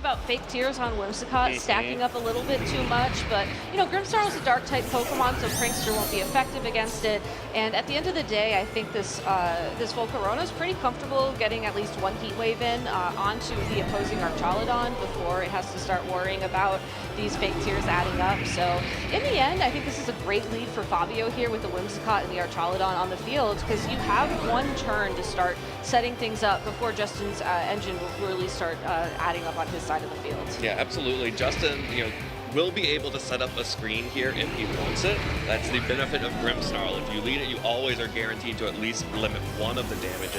about Fake Tears on Whimsicott stacking up a little bit too much, but, you know, Grimmsnarl is a Dark-type Pokemon, so Prankster won't be effective against it. And at the end of the day, I think this Volcarona is pretty comfortable getting at least one Heat Wave in onto the opposing Archaludon before it has to start worrying about these Fake Tears adding up. So in the end, I think this is a great lead for Fabio here with the Whimsicott and the Archaludon on the field, because you have one turn to start setting things up before Justin's engine will really start adding up on his side of the field. Yeah, absolutely. Justin, you know, will be able to set up a screen here if he wants it. That's the benefit of Grimmsnarl. If you lead it, you always are guaranteed to at least limit one of the damage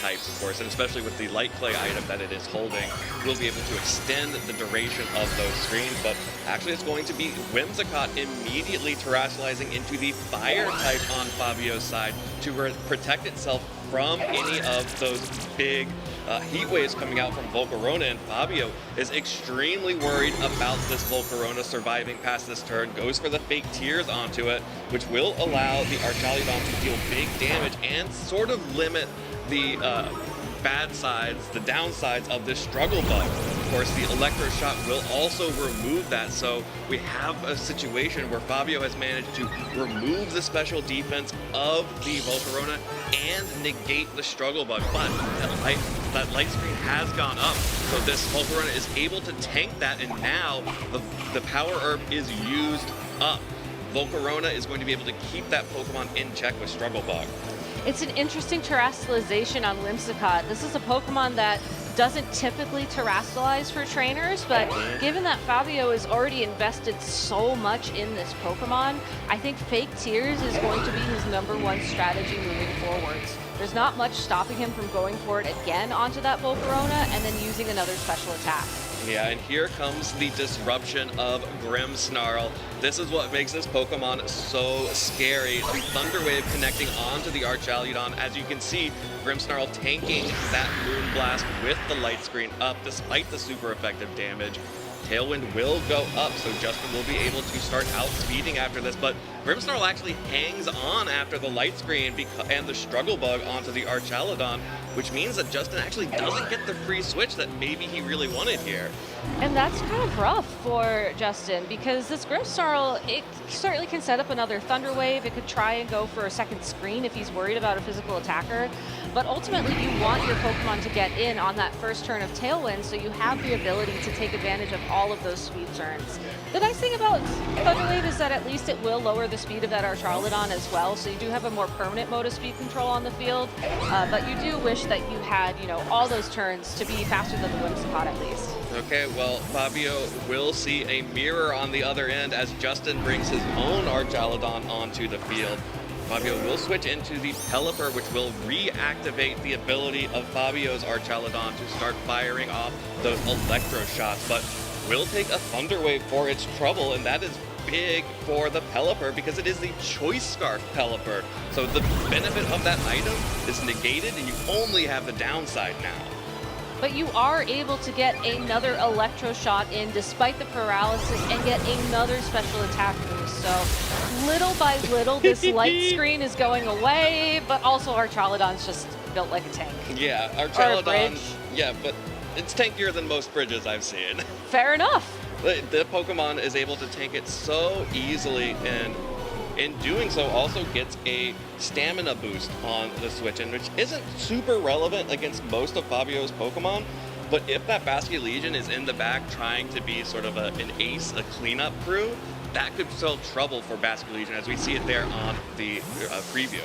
types, of course, and especially with the Light Clay item that it is holding, we'll be able to extend the duration of those screens. But actually, it's going to be Whimsicott immediately terrestrializing into the Fire type on Fabio's side to protect itself from any of those big Heat Waves coming out from Volcarona, and Fabio is extremely worried about this Volcarona surviving past this turn, goes for the Fake Tears onto it, which will allow the Archaludon to deal big damage and sort of limit the bad sides, the downsides of this Struggle Bug. Of course, the Electro Shot will also remove that, so we have a situation where Fabio has managed to remove the special defense of the Volcarona and negate the Struggle Bug, but that light screen has gone up, so this Volcarona is able to tank that, and now the Power Herb is used up. Volcarona is going to be able to keep that Pokemon in check with Struggle Bug. It's an interesting terrestrialization on Whimsicott. This is a Pokemon that doesn't typically terrestrialize for trainers, but given that Fabio has already invested so much in this Pokemon, I think Fake Tears is going to be his #1 strategy moving forwards. There's not much stopping him from going for it again onto that Volcarona and then using another special attack. Yeah, and here comes the disruption of Grimmsnarl. This is what makes this Pokemon so scary. The Thunder Wave connecting onto the Archaludon. As you can see, Grimmsnarl tanking that Moonblast with the light screen up despite the super effective damage. Tailwind will go up, so Justin will be able to start outspeeding after this, but Grimmsnarl actually hangs on after the light screen and the Struggle Bug onto the Archaludon, which means that Justin actually doesn't get the free switch that maybe he really wanted here. And that's kind of rough for Justin, because this Grimmsnarl, it certainly can set up another Thunder Wave. It could try and go for a second screen if he's worried about a physical attacker. But ultimately, you want your Pokemon to get in on that first turn of Tailwind, so you have the ability to take advantage of all of those speed turns. The nice thing about Thunder Wave is that at least it will lower the speed of that Archaludon as well, so you do have a more permanent mode of speed control on the field. But you do wish that you had, you know, all those turns to be faster than the Whimsicott at least. Okay, well, Fabio will see a mirror on the other end as Justin brings his own Archaludon onto the field. Fabio will switch into the Pelipper, which will reactivate the ability of Fabio's Archaludon to start firing off those Electro Shots, but will take a Thunder Wave for its trouble, and that is big for the Pelipper because it is the Choice Scarf Pelipper. So the benefit of that item is negated, and you only have the downside now. But you are able to get another Electro Shot in despite the paralysis and get another special attack boost. So little by little, this light screen is going away, but also Archaludon's just built like a tank. Yeah, Archaludon, yeah, but it's tankier than most bridges I've seen. Fair enough. The Pokemon is able to tank it so easily, and in doing so also gets a stamina boost on the switch, and which isn't super relevant against most of Fabio's Pokemon, but if that Basket Legion is in the back trying to be sort of an ace, a cleanup crew, that could spell trouble for Basket Legion as we see it there on the preview.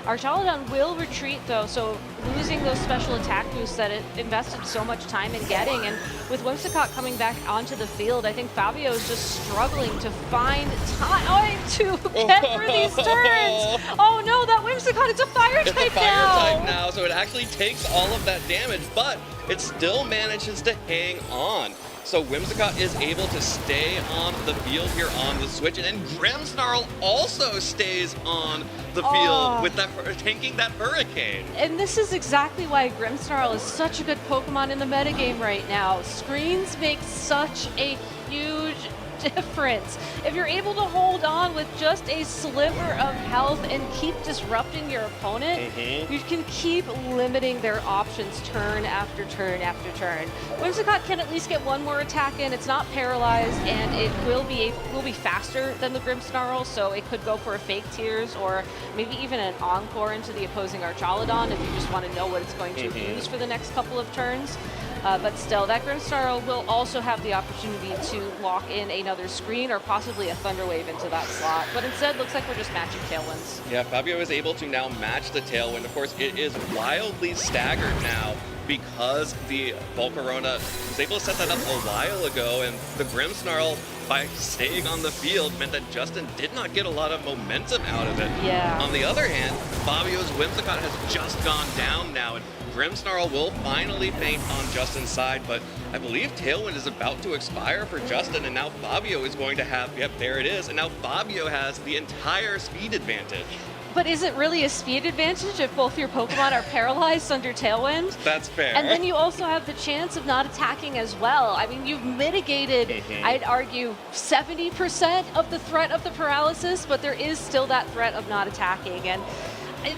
Archaludon will retreat though, so losing those special attack boosts that it invested so much time in getting, and with Whimsicott coming back onto the field, I think Fabio is just struggling to find time to get through these turns. Oh no, that Whimsicott, it's a fire type now! It's a fire type now, so it actually takes all of that damage, but it still manages to hang on. So Whimsicott is able to stay on the field here on the switch, and then Grimmsnarl also stays on the field with that tanking that Hurricane. And this is exactly why Grimmsnarl is such a good Pokemon in the metagame right now. Screens make such a huge difference. If you're able to hold on with just a sliver of health and keep disrupting your opponent, you can keep limiting their options turn after turn after turn. Whimsicott can at least get one more attack in. It's not paralyzed, and it will be faster than the Grimmsnarl, so it could go for a fake tears or maybe even an encore into the opposing Archaludon if you just want to know what it's going to use for the next couple of turns. But still, that Grimmsnarl will also have the opportunity to lock in another screen or possibly a Thunder Wave into that slot. But instead, looks like we're just matching Tailwinds. Yeah, Fabio is able to now match the Tailwind. Of course, it is wildly staggered now because the Volcarona was able to set that up a while ago, and the Grimmsnarl, by staying on the field, meant that Justin did not get a lot of momentum out of it. Yeah. On the other hand, Fabio's Whimsicott has just gone down now, and Grimmsnarl will finally faint on Justin's side, but I believe Tailwind is about to expire for Justin, and now Fabio is going to have, yep, there it is, and now Fabio has the entire speed advantage. But is it really a speed advantage if both your Pokemon are paralyzed under Tailwind? That's fair. And then you also have the chance of not attacking as well. I mean, you've mitigated, I'd argue, 70% of the threat of the paralysis, but there is still that threat of not attacking. And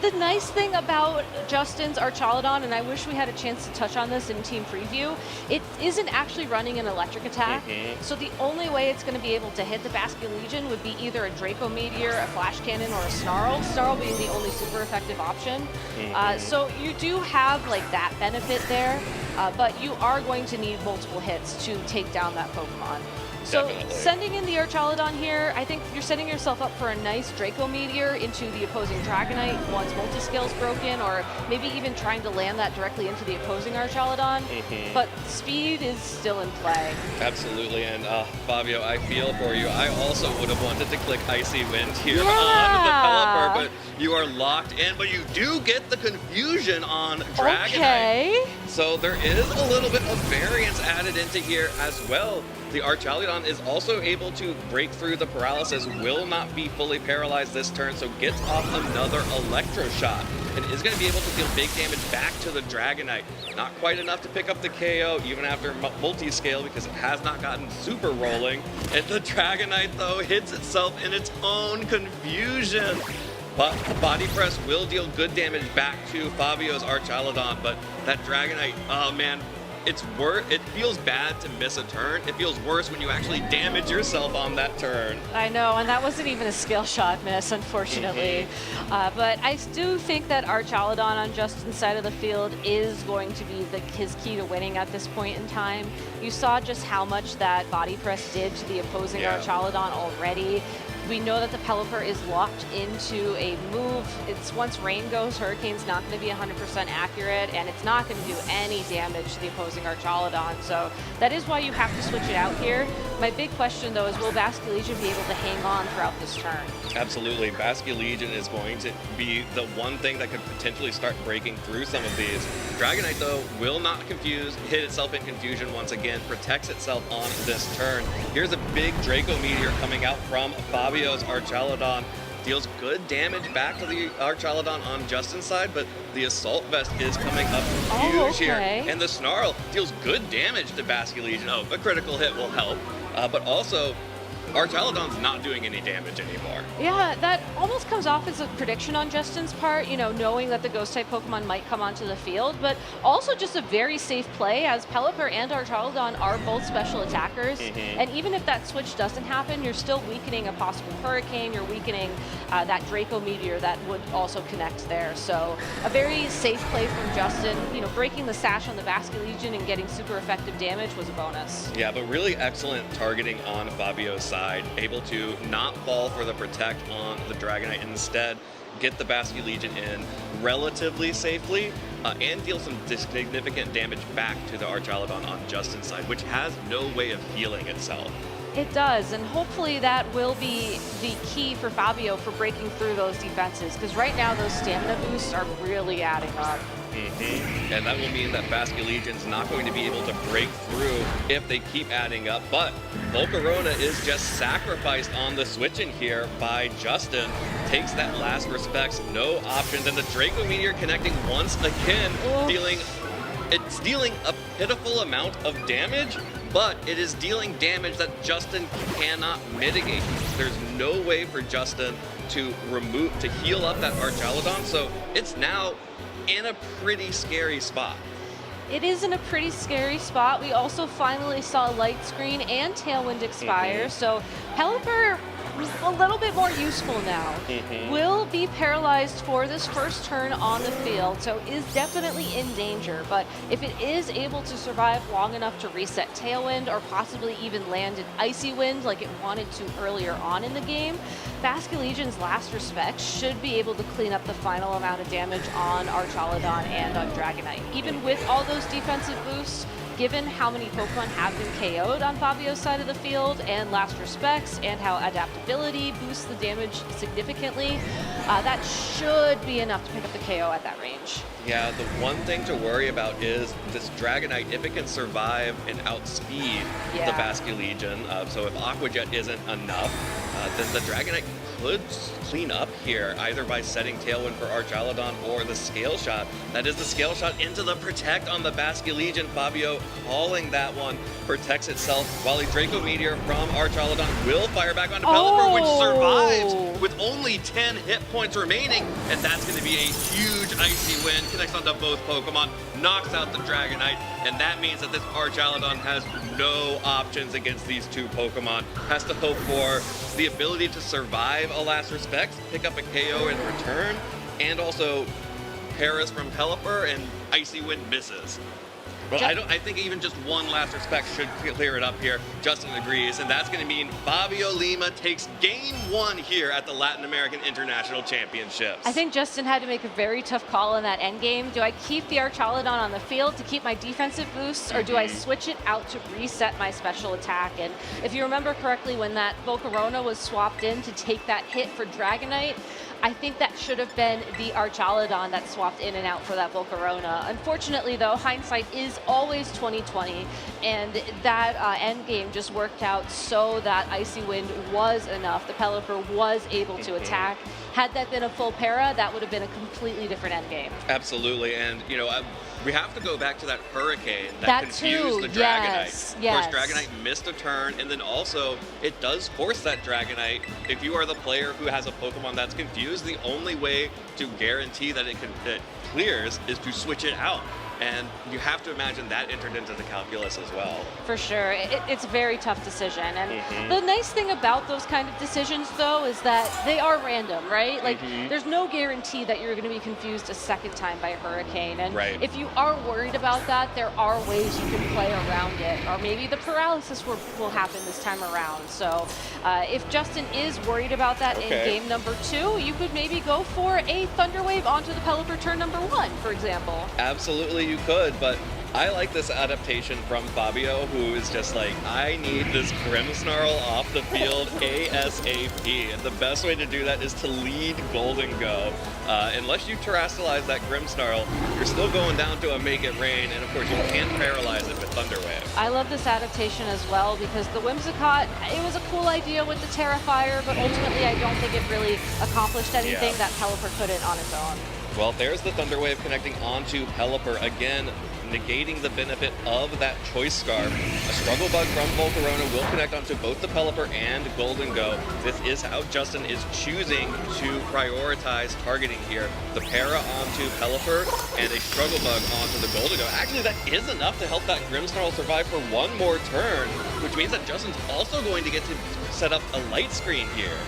the nice thing about Justin's Archaludon, and I wish we had a chance to touch on this in team preview, it isn't actually running an electric attack. So the only way it's going to be able to hit the Basculegion would be either a Draco Meteor, a Flash Cannon, or a Snarl. Snarl being the only super effective option. So you do have like that benefit there, but you are going to need multiple hits to take down that Pokemon. So Definitely. Sending in the Archaludon here, I think you're setting yourself up for a nice Draco Meteor into the opposing Dragonite once multi-scale's broken, or maybe even trying to land that directly into the opposing Archaludon. But speed is still in play. Absolutely, and Fabio, I feel for you. I also would have wanted to click Icy Wind here on the Pelipper, but you are locked in, but you do get the confusion on Dragonite. Okay. So there is a little bit of variance added into here as well. The Archaludon is also able to break through the paralysis, will not be fully paralyzed this turn, so gets off another Electro Shot, and is going to be able to deal big damage back to the Dragonite. Not quite enough to pick up the KO, even after multi-scale, because it has not gotten super rolling. And the Dragonite, though, hits itself in its own confusion. But Body Press will deal good damage back to Fabio's Archaludon, but that Dragonite, oh man, it feels bad to miss a turn. It feels worse when you actually damage yourself on that turn. I know, and that wasn't even a skill shot miss, unfortunately. But I do think that Archaludon on Justin's side of the field is going to be his key to winning at this point in time. You saw just how much that Body Press did to the opposing Archaludon already. We know that the Pelipper is locked into a move. It's once Rain goes, Hurricane's not going to be 100% accurate, and it's not going to do any damage to the opposing Archaludon. So that is why you have to switch it out here. My big question, though, is will Basculegion be able to hang on throughout this turn? Absolutely. Basculegion is going to be the one thing that could potentially start breaking through some of these. Dragonite, though, will not confuse, hit itself in confusion once again, protects itself on this turn. Here's a big Draco Meteor coming out from Fabio's Archaludon. Deals good damage back to the Archaludon on Justin's side, but the Assault Vest is coming up huge here. And the Snarl deals good damage to Basculegion. Oh, a critical hit will help, but also Archaludon's not doing any damage anymore. Yeah, that almost comes off as a prediction on Justin's part, you know, knowing that the Ghost-type Pokemon might come onto the field, but also just a very safe play, as Pelipper and Archaludon are both special attackers, and even if that switch doesn't happen, you're still weakening a possible Hurricane, you're weakening that Draco Meteor that would also connect there. So a very safe play from Justin. You know, breaking the sash on the Basculegion and getting super effective damage was a bonus. Yeah, but really excellent targeting on Fabio's side. Able to not fall for the protect on the Dragonite, instead get the Basculegion in relatively safely and deal some significant damage back to the Archaludon on Justin's side, which has no way of healing itself. It does, and hopefully that will be the key for Fabio for breaking through those defenses, because right now those stamina boosts are really adding up. And that will mean that Basculegion's not going to be able to break through if they keep adding up, but Volcarona is just sacrificed on the switch in here by Justin. Takes that last respects, no options, and the Draco Meteor connecting once again, dealing it's dealing a pitiful amount of damage, but it is dealing damage that Justin cannot mitigate. There's no way for Justin to heal up that Archaludon, so it's now in a pretty scary spot. It is in a pretty scary spot. We also finally saw Light Screen and Tailwind expire, so Pelipper a little bit more useful now. Will be paralyzed for this first turn on the field, so is definitely in danger. But if it is able to survive long enough to reset Tailwind or possibly even land an Icy Wind like it wanted to earlier on in the game, Basculegion's Last Respect should be able to clean up the final amount of damage on Archaludon and on Dragonite. Even with all those defensive boosts, given how many Pokemon have been KO'd on Fabio's side of the field and Last Respects and how adaptability boosts the damage significantly, that should be enough to pick up the KO at that range. Yeah, the one thing to worry about is this Dragonite, if it can survive and outspeed the Basculegion. So if Aqua Jet isn't enough, then the Dragonite could clean up here, either by setting Tailwind for Archaludon or the Scale Shot. That is the Scale Shot into the Protect on the Basculegion. Fabio calling that one, protects itself, while a Draco Meteor from Archaludon will fire back onto Pelipper, which survives with only 10 hit points remaining, and that's going to be a huge Icy Wind, connects onto both Pokemon, knocks out the Dragonite, and that means that this Archaludon has no options against these two Pokemon. Has to hope for the ability to survive a Last Respect, pick up a KO in return, and also Paris from Pelipper, and Icy Wind misses. Well, I think even just one Last Respect should clear it up here. Justin agrees, and that's going to mean Fabio Lima takes game 1 here at the Latin American International Championships. I think Justin had to make a very tough call in that end game. Do I keep the Archaludon on the field to keep my defensive boosts, or do I switch it out to reset my special attack? And if you remember correctly, when that Volcarona was swapped in to take that hit for Dragonite, I think that should have been the Archaludon that swapped in and out for that Volcarona. Unfortunately, though, hindsight is always 20/20, and that end game just worked out so that Icy Wind was enough. The Pelipper was able to attack. Had that been a full para, that would have been a completely different end game. Absolutely, and you know, we have to go back to that Hurricane that confused the Dragonite. Of course, Dragonite missed a turn, and then also it does force that Dragonite. If you are the player who has a Pokemon that's confused, the only way to guarantee that it clears is to switch it out. And you have to imagine that entered into the calculus as well. For sure. It's a very tough decision. And the nice thing about those kind of decisions, though, is that they are random, right? Like, there's no guarantee that you're going to be confused a second time by a Hurricane. And if you are worried about that, there are ways you can play around it. Or maybe the paralysis will happen this time around. So if Justin is worried about that in game number 2, you could maybe go for a Thunder Wave onto the Pelipper turn number 1, for example. Absolutely. You could, but I like this adaptation from Fabio, who is just like, I need this Grimmsnarl off the field ASAP. And the best way to do that is to lead Golden Go. Unless you terrestrialize that Grimmsnarl, you're still going down to a Make It Rain, and of course you can't paralyze it with Thunder Wave. I love this adaptation as well, because the Whimsicott, it was a cool idea with the Terrifier, but ultimately I don't think it really accomplished anything that Pelipper couldn't on its own. Well, there's the Thunder Wave connecting onto Pelipper, again, negating the benefit of that Choice Scarf. A Struggle Bug from Volcarona will connect onto both the Pelipper and Golden Go. This is how Justin is choosing to prioritize targeting here. The Para onto Pelipper and a Struggle Bug onto the Golden Go. Actually, that is enough to help that Grimmsnarl survive for one more turn, which means that Justin's also going to get to set up a Light Screen here.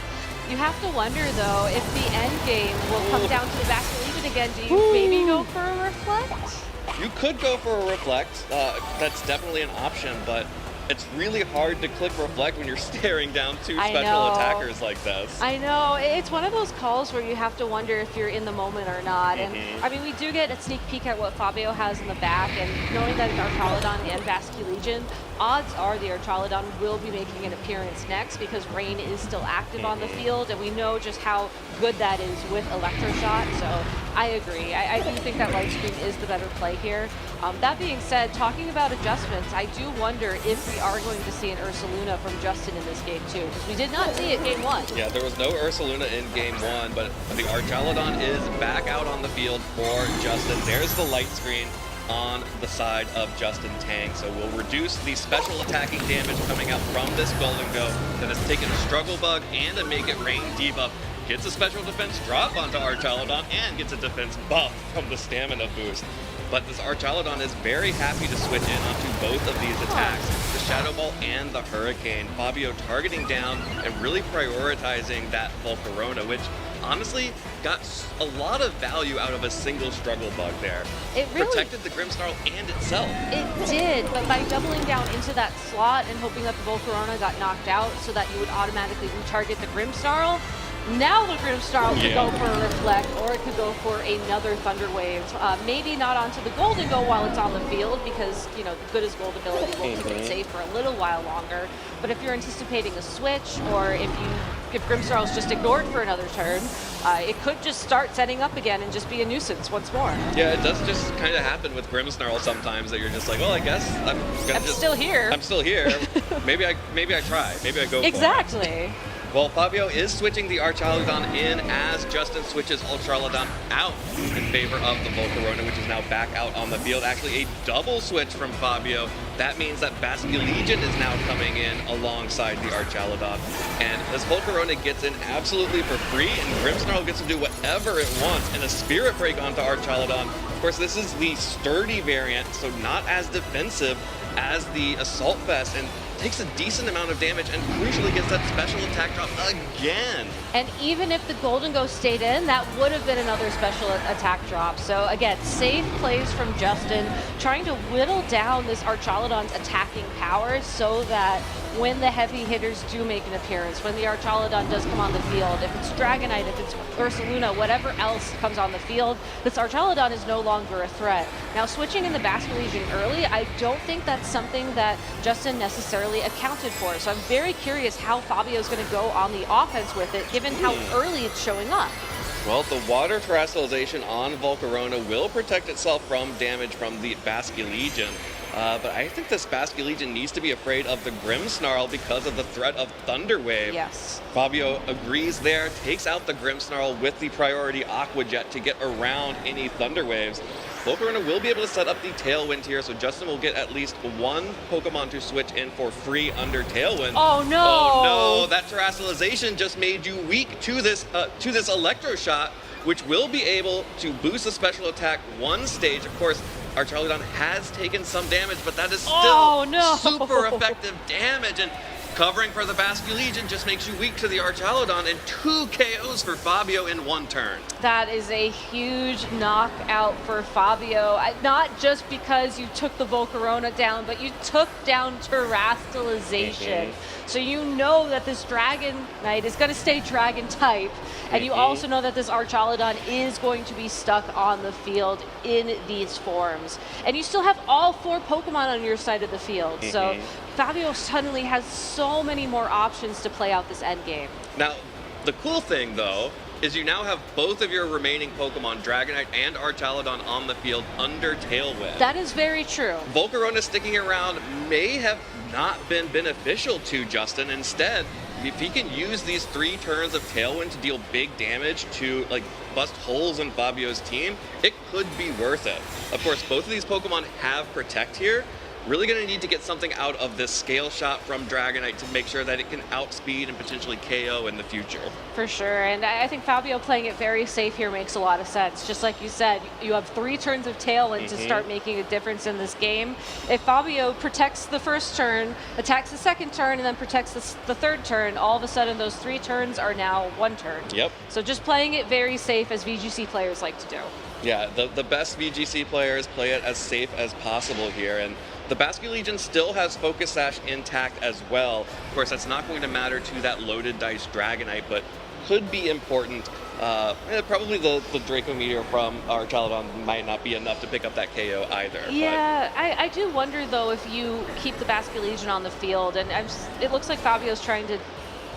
You have to wonder, though, if the end game will come down to the Basculegion again. Do you maybe go for a Reflect? You could go for a Reflect. That's definitely an option, but it's really hard to click Reflect when you're staring down two special attackers like this. I know. It's one of those calls where you have to wonder if you're in the moment or not. And I mean, we do get a sneak peek at what Fabio has in the back, and knowing that it's Archaludon and Basculegion, odds are the Archaludon will be making an appearance next, because Rain is still active on the field, and we know just how good that is with Electroshock. So I agree. I do think that Light Screen is the better play here. That being said, talking about adjustments, I do wonder if we are going to see an Ursaluna from Justin in this game too, because we did not see it game 1. Yeah, there was no Ursaluna in game 1, but the Archaludon is back out on the field for Justin. There's the Light Screen. on the side of Justin Tang. So we'll reduce the special attacking damage coming out from this Golden Go that has taken a Struggle Bug and a Make It Rain debuff. Gets a special defense drop onto Archaludon and gets a defense buff from the stamina boost. But this Archaludon is very happy to switch in onto both of these attacks, the Shadow Ball and the Hurricane. Fabio targeting down and really prioritizing that Volcarona, which honestly got a lot of value out of a single Struggle Bug there. It really protected the Grimmsnarl and itself. It did, but by doubling down into that slot and hoping that the Volcarona got knocked out so that you would automatically retarget the Grimmsnarl, now the Grimmsnarl could go for a Reflect, or it could go for another Thunder Wave. Maybe not onto the Golden Go while it's on the field, because, you know, the good as gold ability will keep it safe for a little while longer. But if you're anticipating a switch, or if Grimmsnarl is just ignored for another turn, it could just start setting up again and just be a nuisance once more. Yeah, it does just kind of happen with Grimmsnarl sometimes, that you're just like, well, I guess I'm still here. I'm still here. maybe I try. Maybe I go Exactly. for it. Well, Fabio is switching the Archaludon in as Justin switches Archaludon out in favor of the Volcarona, which is now back out on the field. Actually, a double switch from Fabio. That means that Basculegion is now coming in alongside the Archaludon. And this Volcarona gets in absolutely for free, and Grimmsnarl gets to do whatever it wants, and a Spirit Break onto Archaludon. Of course, this is the sturdy variant, so not as defensive as the Assault Vest, and takes a decent amount of damage and crucially gets that special attack drop again. And even if the Golden Go stayed in, that would have been another special attack drop. So again, safe plays from Justin, trying to whittle down this Archaludon's attacking powers so that when the heavy hitters do make an appearance, when the Archaludon does come on the field, if it's Dragonite, if it's Ursaluna, whatever else comes on the field, this Archaludon is no longer a threat. Now, switching in the Basculegion early, I don't think that's something that Justin necessarily accounted for. So I'm very curious how Fabio's going to go on the offense with it, given how early it's showing up. Well, the Water Terrestrialization on Volcarona will protect itself from damage from the Basculegion. But I think this Basculegion needs to be afraid of the Grimmsnarl because of the threat of Thunder Wave. Yes. Fabio agrees there, takes out the Grimmsnarl with the priority Aqua Jet to get around any Thunder Waves. Volcarona will be able to set up the Tailwind here, so Justin will get at least one Pokemon to switch in for free under Tailwind. Oh no! Oh no! That Terrestrialization just made you weak to this Electro Shot, which will be able to boost the special attack one stage. Of course, Archaludon has taken some damage, but that is still super effective damage. And covering for the Basculegion just makes you weak to the Archaludon, and 2 KOs for Fabio in one turn. That is a huge knockout for Fabio. Not just because you took the Volcarona down, but you took down Terrestrialization. So you know that this Dragonite is going to stay Dragon type, and you also know that this Archaludon is going to be stuck on the field in these forms. And you still have all 4 Pokemon on your side of the field. So Fabio suddenly has so many more options to play out this endgame. Now, the cool thing, though, is you now have both of your remaining Pokemon, Dragonite and Archaludon, on the field under Tailwind. That is very true. Volcarona sticking around may have not been beneficial to Justin. Instead, if he can use these 3 turns of Tailwind to deal big damage to, like, bust holes in Fabio's team, it could be worth it. Of course, both of these Pokemon have Protect here. Really going to need to get something out of this Scale Shot from Dragonite to make sure that it can outspeed and potentially KO in the future. For sure, and I think Fabio playing it very safe here makes a lot of sense. Just like you said, you have 3 turns of Tailwind to start making a difference in this game. If Fabio protects the first turn, attacks the second turn, and then protects the third turn, all of a sudden those 3 turns are now 1 turn. Yep. So just playing it very safe, as VGC players like to do. Yeah, the best VGC players play it as safe as possible here, and the Basculegion still has Focus Sash intact as well. Of course, that's not going to matter to that loaded dice Dragonite, but could be important. Probably the Draco Meteor from Archaludon might not be enough to pick up that KO either. Yeah, I do wonder, though, if you keep the Basculegion on the field, and it looks like Fabio's trying to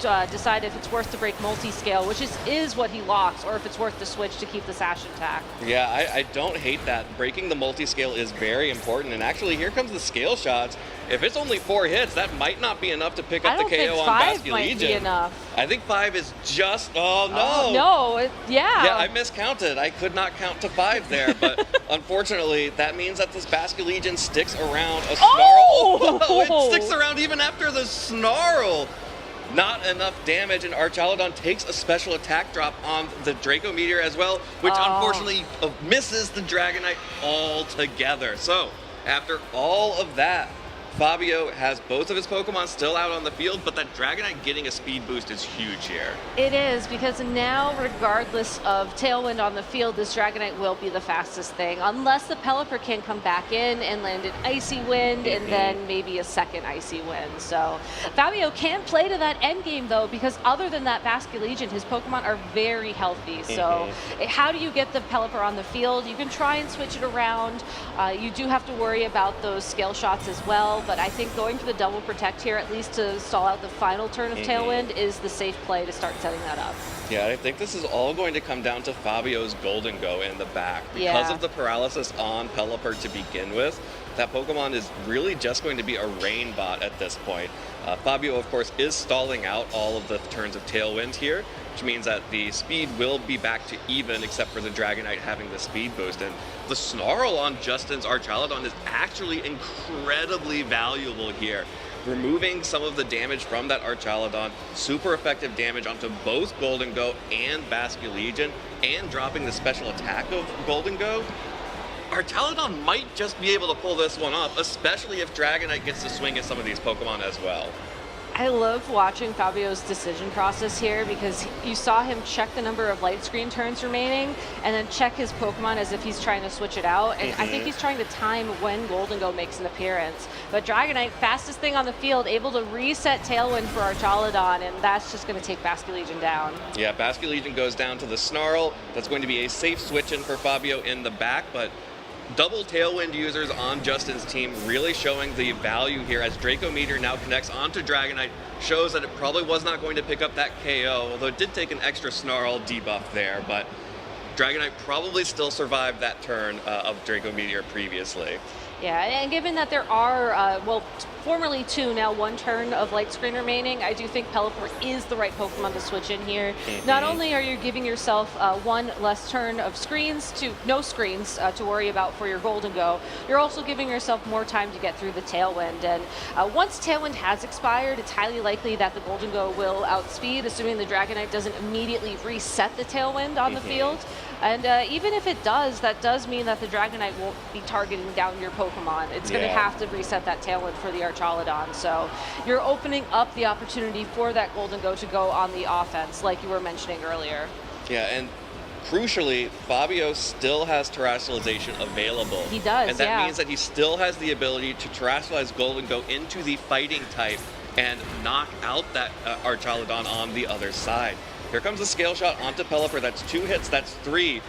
decide if it's worth to break multi-scale, which is what he locks, or if it's worth to switch to keep the sash intact. Yeah, I don't hate that. Breaking the multi-scale is very important, and actually here comes the scale shots. If it's only 4 hits, that might not be enough to pick up the KO on Basque might be enough. I think 5 is just, oh no. No, yeah. Yeah, I miscounted. I could not count to 5 there, but unfortunately, that means that this Basque Legion sticks around a snarl. Oh! It sticks around even after the snarl. Not enough damage, and Archaludon takes a special attack drop on the Draco Meteor as well, which unfortunately misses the Dragonite altogether. So, after all of that, Fabio has both of his Pokemon still out on the field, but that Dragonite getting a speed boost is huge here. It is, because now, regardless of Tailwind on the field, this Dragonite will be the fastest thing, unless the Pelipper can come back in and land an Icy Wind, and then maybe a second Icy Wind. So Fabio can play to that end game, though, because other than that Basque Legion, his Pokemon are very healthy. So how do you get the Pelipper on the field? You can try and switch it around. You do have to worry about those scale shots as well, but I think going for the double protect here, at least to stall out the final turn of Tailwind, is the safe play to start setting that up. Yeah, I think this is all going to come down to Fabio's Golden Go in the back. Because of the paralysis on Pelipper to begin with, that Pokemon is really just going to be a rain bot at this point. Fabio, of course, is stalling out all of the turns of Tailwind here, which means that the speed will be back to even, except for the Dragonite having the speed boost. And the Snarl on Justin's Archaludon is actually incredibly valuable here. Removing some of the damage from that Archaludon, super effective damage onto both Golden Go and Basque Legion, and dropping the special attack of Golden Go. Archaludon might just be able to pull this one off, especially if Dragonite gets to swing at some of these Pokemon as well. I love watching Fabio's decision process here, because you saw him check the number of light screen turns remaining and then check his Pokemon as if he's trying to switch it out. And I think he's trying to time when Golden Go makes an appearance. But Dragonite, fastest thing on the field, able to reset Tailwind for Archaludon, and that's just going to take Basque Legion down. Yeah, Basque Legion goes down to the Snarl. That's going to be a safe switch in for Fabio in the back, but double Tailwind users on Justin's team really showing the value here, as Draco Meteor now connects onto Dragonite, shows that it probably was not going to pick up that KO, although it did take an extra Snarl debuff there, but Dragonite probably still survived that turn of Draco Meteor previously. Yeah, and given that there are, well, formerly 2, now 1 turn of light screen remaining, I do think Pelipper is the right Pokemon to switch in here. Not only are you giving yourself 1 less turn of screens to no screens to worry about for your Golden Go, you're also giving yourself more time to get through the Tailwind. And once Tailwind has expired, it's highly likely that the Golden Go will outspeed, assuming the Dragonite doesn't immediately reset the Tailwind on the field. And even if it does, that does mean that the Dragonite won't be targeting down your Pokemon. It's going to have to reset that Tailwind for the Archaludon. So you're opening up the opportunity for that Golden Go to go on the offense, like you were mentioning earlier. Yeah, and crucially, Fabio still has Terrestrialization available. He does, and that means that he still has the ability to Terrestrialize Golden Go into the fighting type and knock out that Archaludon on the other side. Here comes the Scale Shot onto Pelipper. That's 2 hits, that's 3.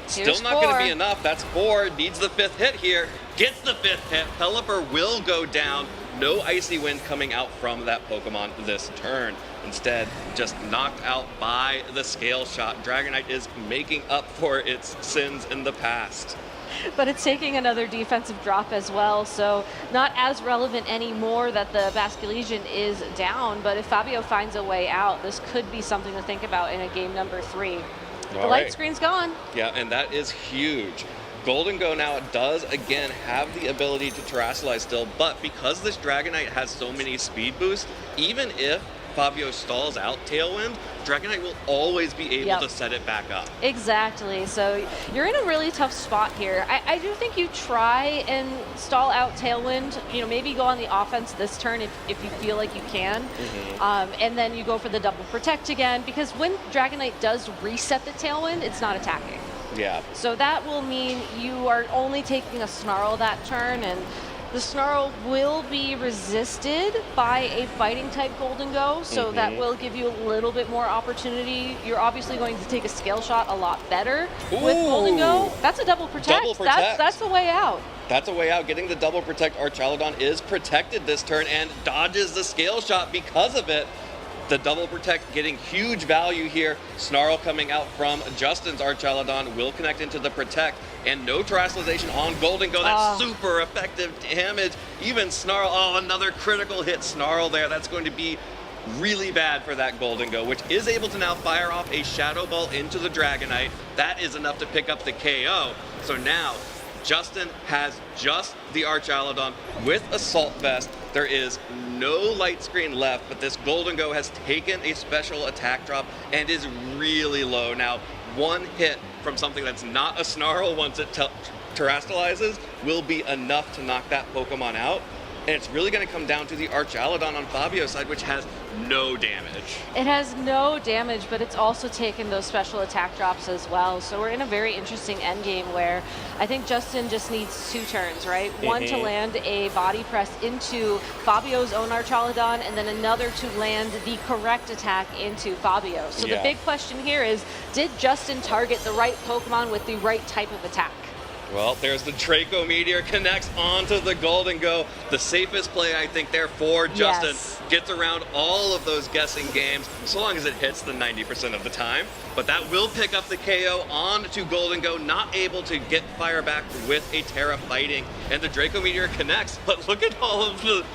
Still not going to be enough. That's 4. Needs the 5th hit here. Gets the 5th hit. Pelipper will go down. No Icy Wind coming out from that Pokemon this turn. Instead, just knocked out by the Scale Shot. Dragonite is making up for its sins in the past. But it's taking another defensive drop as well, so not as relevant anymore that the Basque Legion is down, but if Fabio finds a way out, this could be something to think about in a game number 3. The light screen's gone. Yeah, and that is huge. Golden Go now does again have the ability to Terrestrialize still, but because this Dragonite has so many speed boosts, even if Fabio stalls out Tailwind, Dragonite will always be able to set it back up. Exactly. So you're in a really tough spot here. I do think you try and stall out Tailwind, you know, maybe go on the offense this turn if you feel like you can. And then you go for the double protect again, because when Dragonite does reset the Tailwind, it's not attacking. Yeah. So that will mean you are only taking a Snarl that turn, and the Snarl will be resisted by a fighting type Golden Go, so that will give you a little bit more opportunity. You're obviously going to take a Scale Shot a lot better with Golden Go. That's a double protect. Double protect. That's a way out. That's a way out. Getting the double protect, Archaludon is protected this turn and dodges the Scale Shot because of it. The double protect getting huge value here. Snarl coming out from Justin's Archaladon will connect into the protect, and no terrestrialization on Golden Go. That's super effective damage. Even Snarl, another critical hit Snarl there. That's going to be really bad for that Golden Go, which is able to now fire off a Shadow Ball into the Dragonite. That is enough to pick up the KO. So now Justin has just the Archaladon with Assault Vest. There is no light screen left, but this Golden Go has taken a special attack drop and is really low. Now, one hit from something that's not a Snarl once it terrestrializes will be enough to knock that Pokemon out. And it's really going to come down to the Archaladon on Fabio's side, which has no damage. It has no damage, but it's also taken those special attack drops as well. So we're in a very interesting endgame where I think Justin just needs 2 turns, right? One to land a body press into Fabio's own Archaladon, and then another to land the correct attack into Fabio. So the big question here is, did Justin target the right Pokemon with the right type of attack? Well, there's the Draco Meteor, connects onto the Golden Go. The safest play, I think, there for Justin. Gets around all of those guessing games, so long as it hits the 90% of the time. But that will pick up the KO onto Golden Go, not able to get fire back with a Terra Fighting. And the Draco Meteor connects, but look at all of the,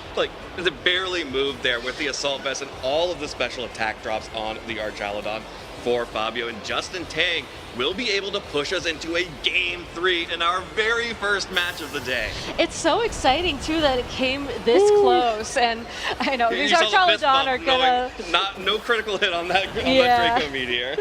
it barely moved there with the Assault Vest and all of the special attack drops on the Archaladon for Fabio. And Justin Tang will be able to push us into a Game 3 in our very first match of the day. It's so exciting too that it came this close, and I know these Archaladon are gonna no critical hit on that Draco Meteor.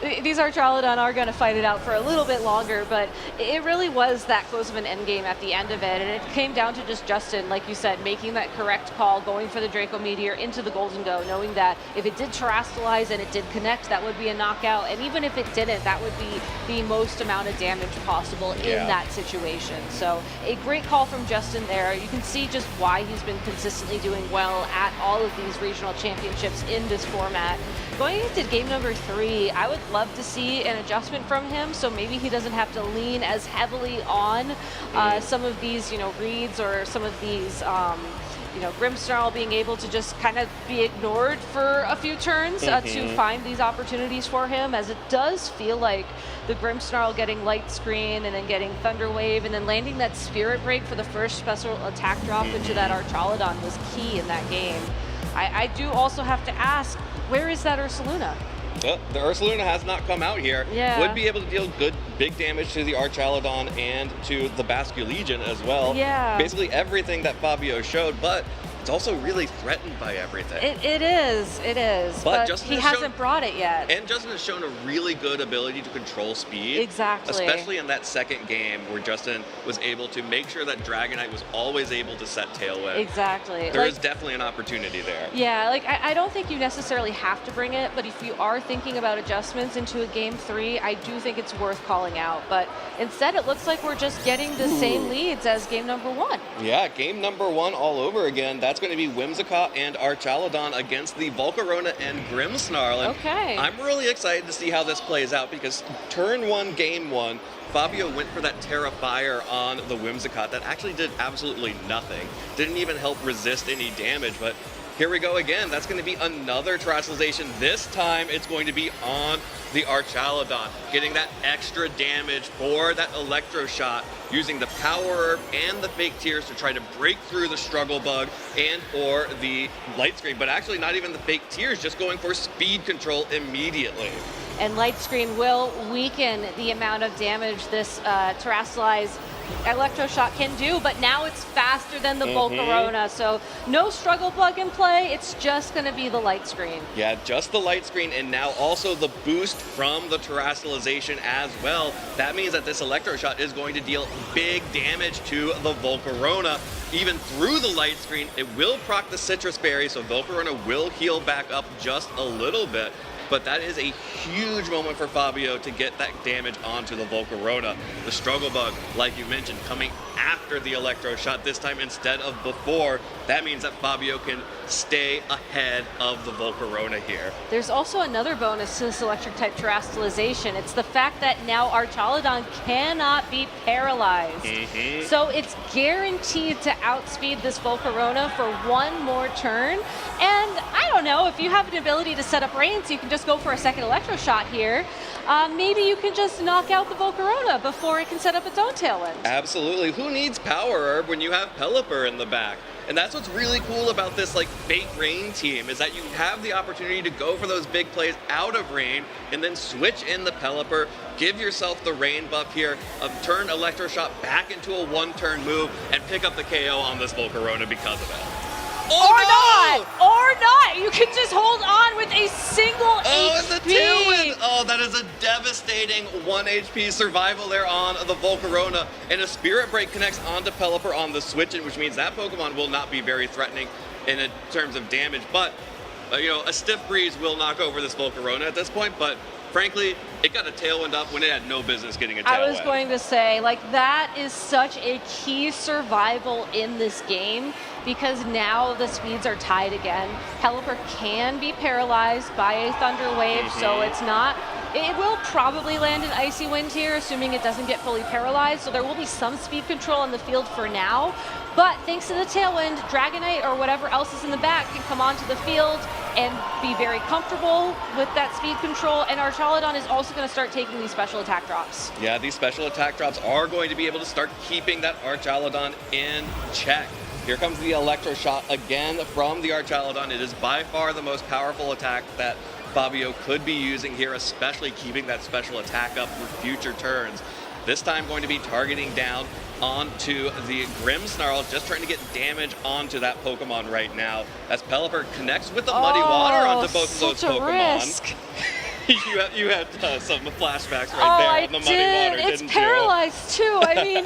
These Archaladon are gonna fight it out for a little bit longer, but it really was that close of an end game at the end of it, and it came down to just Justin, like you said, making that correct call, going for the Draco Meteor into the Golden Go, knowing that if it did terrestrialize and it did connect, that would be a knockout, and even if it didn't, that would be the most amount of damage possible in that situation. So a great call from Justin there. You can see just why he's been consistently doing well at all of these regional championships in this format. Going into game number 3, I would love to see an adjustment from him, so maybe he doesn't have to lean as heavily on some of these, reads or some of these Grimmsnarl being able to just kind of be ignored for a few turns to find these opportunities for him, as it does feel like the Grimmsnarl getting Light Screen and then getting Thunder Wave and then landing that Spirit Break for the first special attack drop into that Archaladon was key in that game. I do also have to ask, where is that Ursaluna? Well, the Ursaluna has not come out here. Would be able to deal good, big damage to the Archaladon and to the Basculegion as well. Basically everything that Fabio showed, but it's also really threatened by everything. It is. But Justin he hasn't brought it yet. And Justin has shown a really good ability to control speed. Exactly. Especially in that second game where Justin was able to make sure that Dragonite was always able to set Tailwind. Exactly. There is definitely an opportunity there. Yeah, I don't think you necessarily have to bring it, but if you are thinking about adjustments into a game 3, I do think it's worth calling out. But instead, it looks like we're just getting the same leads as game number 1. Yeah, game number 1 all over again. That's going to be Whimsicott and Archaladon against the Volcarona and Grimmsnarl. And I'm really excited to see how this plays out, because turn 1, game 1, Fabio went for that Terra Fire on the Whimsicott that actually did absolutely nothing. Didn't even help resist any damage, but here we go again. That's going to be another terrestrialization. This time it's going to be on the Archaladon, getting that extra damage for that Electro Shot, using the Power Herb and the Fake Tears to try to break through the Struggle Bug and or the Light Screen, but actually not even the Fake Tears, just going for speed control immediately. And Light Screen will weaken the amount of damage this terrestrialized Electro Shot can do, but now it's faster than the Volcarona, so no Struggle Bug in play, it's just going to be the Light Screen. Yeah, just the Light Screen, and now also the boost from the terrestrialization as well. That means that this Electro Shot is going to deal big damage to the Volcarona. Even through the Light Screen, it will proc the Citrus Berry, so Volcarona will heal back up just a little bit. But that is a huge moment for Fabio to get that damage onto the Volcarona. The Struggle Bug, like you mentioned, coming after the Electro Shot this time instead of before. That means that Fabio can stay ahead of the Volcarona here. There's also another bonus to this electric type terrestrialization. It's the fact that now Archaladon cannot be paralyzed. So it's guaranteed to outspeed this Volcarona for one more turn. And I don't know, if you have an ability to set up rain so you can just go for a second Electro Shot here, maybe you can just knock out the Volcarona before it can set up its own Tailwind. Absolutely. Who needs Power Herb when you have Pelipper in the back? And that's what's really cool about this like fake rain team, is that you have the opportunity to go for those big plays out of rain and then switch in the Pelipper, give yourself the rain buff here, turn Electro Shot back into a one-turn move, and pick up the KO on this Volcarona because of it. Oh, or not. You can just hold on with a single Oh, HP. and the Tailwind. Oh, that is a devastating 1 HP survival there on the Volcarona. And a Spirit Break connects onto Pelipper on the switch, which means that Pokemon will not be very threatening in terms of damage. But, you know, a Stiff Breeze will knock over this Volcarona at this point. But frankly, it got a Tailwind up when it had no business getting a Tailwind. I was going to say, like, that is such a key survival in this game, because now the speeds are tied again. Pelipper can be paralyzed by a Thunder Wave, so it's not. It will probably land an Icy Wind here, assuming it doesn't get fully paralyzed, so there will be some speed control on the field for now. But thanks to the Tailwind, Dragonite or whatever else is in the back can come onto the field and be very comfortable with that speed control. And Archaludon is also going to start taking these special attack drops. Yeah, these special attack drops are going to be able to start keeping that Archaludon in check. Here comes the Electro Shot again from the Archaludon. It is by far the most powerful attack that Fabio could be using here, especially keeping that special attack up for future turns. This time going to be targeting down onto the Grimmsnarl, just trying to get damage onto that Pokemon right now, as Pelipper connects with the Muddy Water onto both of those Pokemon. Risk. you had some flashbacks right there on the Muddy Water, It's didn't paralyzed too. I mean,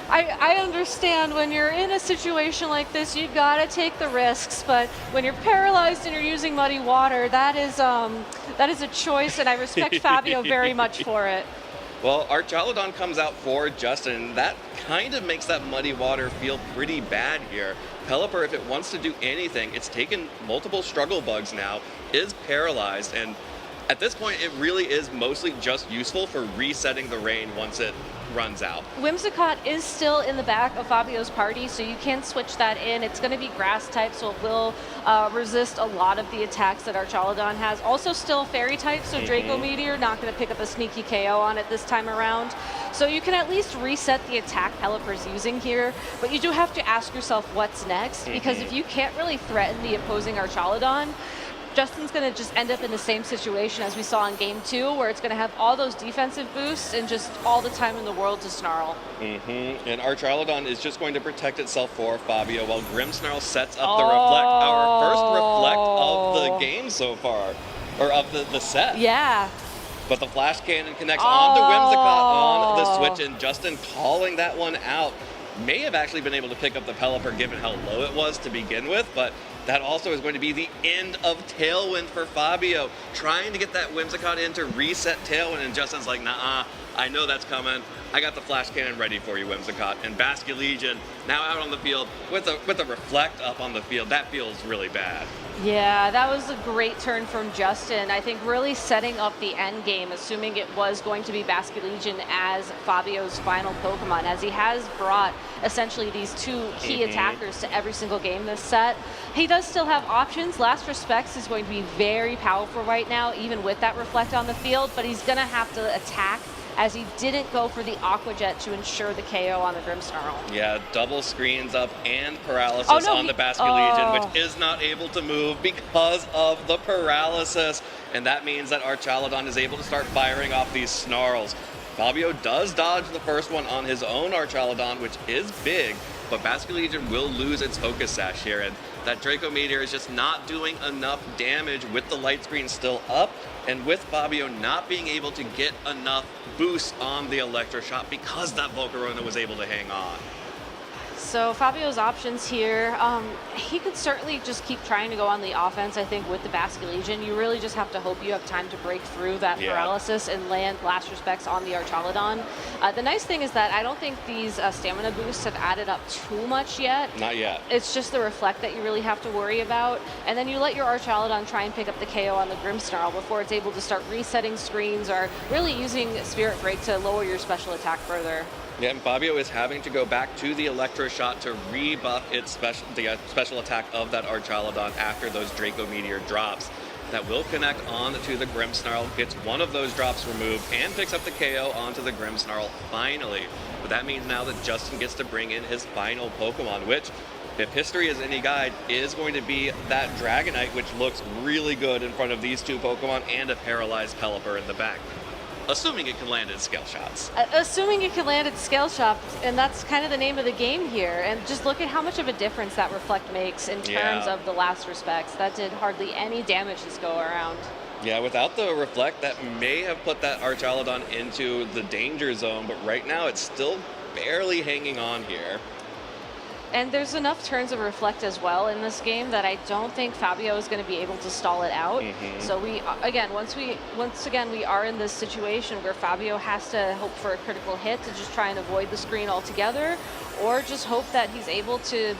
I understand when you're in a situation like this, you gotta take the risks. But when you're paralyzed and you're using Muddy Water, that is a choice, and I respect Fabio very much for it. Well, Archaludon comes out for Justin. That kind of makes that Muddy Water feel pretty bad here. Pelipper, if it wants to do anything, it's taken multiple Struggle Bugs now, is paralyzed, and at this point, it really is mostly just useful for resetting the rain once it runs out. Whimsicott is still in the back of Fabio's party, so you can switch that in. It's going to be grass type, so it will resist a lot of the attacks that Archaludon has. Also still fairy type, so Draco Meteor not going to pick up a sneaky KO on it this time around. So you can at least reset the attack Pelipper's using here, but you do have to ask yourself what's next, because if you can't really threaten the opposing Archaludon, Justin's going to just end up in the same situation as we saw in Game 2, where it's going to have all those defensive boosts and just all the time in the world to snarl. And Archaludon is just going to protect itself for Fabio, while Grimmsnarl sets up the Reflect, our first Reflect of the game so far, or of the set. Yeah. But the Flash Cannon connects onto Whimsicott on the switch, and Justin calling that one out. May have actually been able to pick up the Pelipper given how low it was to begin with, but that also is going to be the end of Tailwind for Fabio. Trying to get that Whimsicott in to reset Tailwind, and Justin's like, nah, I know that's coming. I got the Flash Cannon ready for you, Whimsicott. And Basculegion now out on the field with a Reflect up on the field. That feels really bad. Yeah, that was a great turn from Justin. I think really setting up the end game, assuming it was going to be Basculegion as Fabio's final Pokemon, as he has brought essentially these two key attackers to every single game this set. He does still have options. Last Respects is going to be very powerful right now, even with that Reflect on the field, but he's going to have to attack, as he didn't go for the Aqua Jet to ensure the KO on the Grimmsnarl. Yeah, double screens up and paralysis on the Basculegion, which is not able to move because of the paralysis. And that means that Archaludon is able to start firing off these snarls. Fabio does dodge the first one on his own Archaludon, which is big, but Basculegion will lose its Focus Sash here, and that Draco Meteor is just not doing enough damage with the light screen still up, and with Fabio not being able to get enough boost on the Electro Shot because that Volcarona was able to hang on. So Fabio's options here, he could certainly just keep trying to go on the offense. I think with the Basculegion, you really just have to hope you have time to break through that paralysis and land Last Respects on the Archaludon. The nice thing is that I don't think these stamina boosts have added up too much yet. Not yet. It's just the Reflect that you really have to worry about. And then you let your Archaludon try and pick up the KO on the Grimmsnarl before it's able to start resetting screens or really using Spirit Break to lower your special attack further. Yeah, and Fabio is having to go back to the Electro Shot to rebuff its special attack of that Archaludon after those Draco Meteor drops. That will connect on to the Grimmsnarl, gets one of those drops removed, and picks up the KO onto the Grimmsnarl finally. But that means now that Justin gets to bring in his final Pokemon, which, if history is any guide, is going to be that Dragonite, which looks really good in front of these two Pokemon and a paralyzed Pelipper in the back. Assuming it can land its Scale Shots. Assuming it can land its Scale Shot, and that's kind of the name of the game here. And just look at how much of a difference that Reflect makes in terms of the last respects. That did hardly any damage this go around. Yeah, without the Reflect, that may have put that Archaludon into the danger zone, but right now it's still barely hanging on here. And there's enough turns of Reflect as well in this game that I don't think Fabio is going to be able to stall it out. So we, again, once again, we are in this situation where Fabio has to hope for a critical hit to just try and avoid the screen altogether, or just hope that he's able to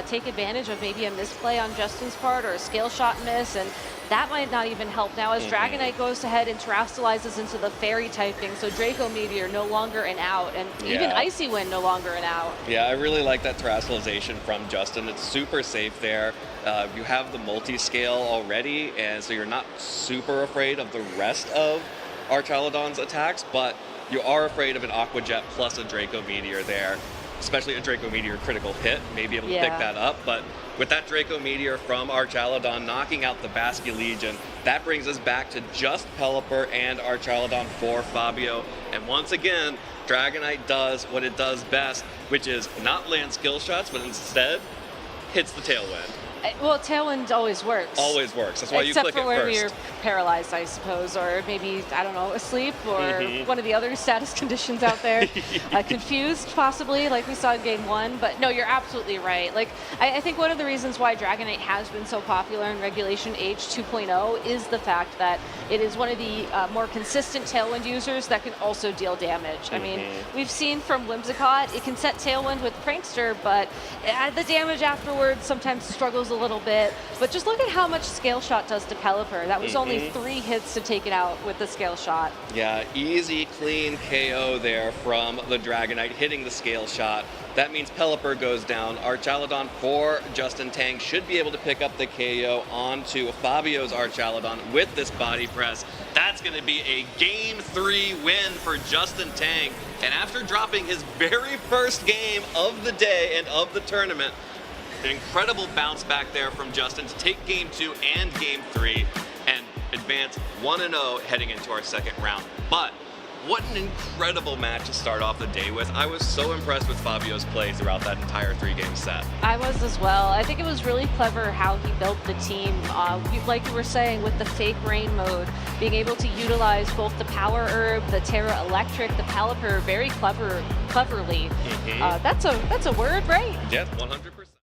take advantage of maybe a misplay on Justin's part or a Scale Shot miss, and that might not even help now as Dragonite goes ahead and terastallizes into the Fairy typing, so Draco Meteor no longer an out, and even Icy Wind no longer an out. Yeah, I really like that terastallization from Justin. It's super safe there. You have the multi-scale already, and so you're not super afraid of the rest of Archaludon's attacks, but you are afraid of an Aqua Jet plus a Draco Meteor there. Especially a Draco Meteor critical hit, may be able to pick that up, but with that Draco Meteor from Archaludon knocking out the Basculegion, that brings us back to just Pelipper and Archaludon for Fabio. And once again, Dragonite does what it does best, which is not land Skill Shots, but instead hits the Tailwind. Well, Tailwind always works. Always works. That's why you click it first. Except for when you're paralyzed, I suppose, or maybe, I don't know, asleep, or one of the other status conditions out there. Confused, possibly, like we saw in Game 1. But no, you're absolutely right. Like, I think one of the reasons why Dragonite has been so popular in Regulation Age 2.0 is the fact that it is one of the more consistent Tailwind users that can also deal damage. I mean, we've seen from Whimsicott, it can set Tailwind with Prankster, but the damage afterwards sometimes struggles a little bit, but just look at how much Scale Shot does to Pelipper. That was only 3 hits to take it out with the Scale Shot. Yeah, easy, clean KO there from the Dragonite hitting the Scale Shot. That means Pelipper goes down. Archaludon for Justin Tang should be able to pick up the KO onto Fabio's Archaludon with this body press. That's going to be a Game 3 win for Justin Tang. And after dropping his very first game of the day and of the tournament, an incredible bounce back there from Justin to take Game 2 and Game 3 and advance 1-0 heading into our second round. But what an incredible match to start off the day with. I was so impressed with Fabio's play throughout that entire 3-game set. I was as well. I think it was really clever how he built the team. Like you were saying, with the fake rain mode, being able to utilize both the Power Herb, the Terra Electric, the Pelipper very cleverly. That's a word, right? Yes, 100%.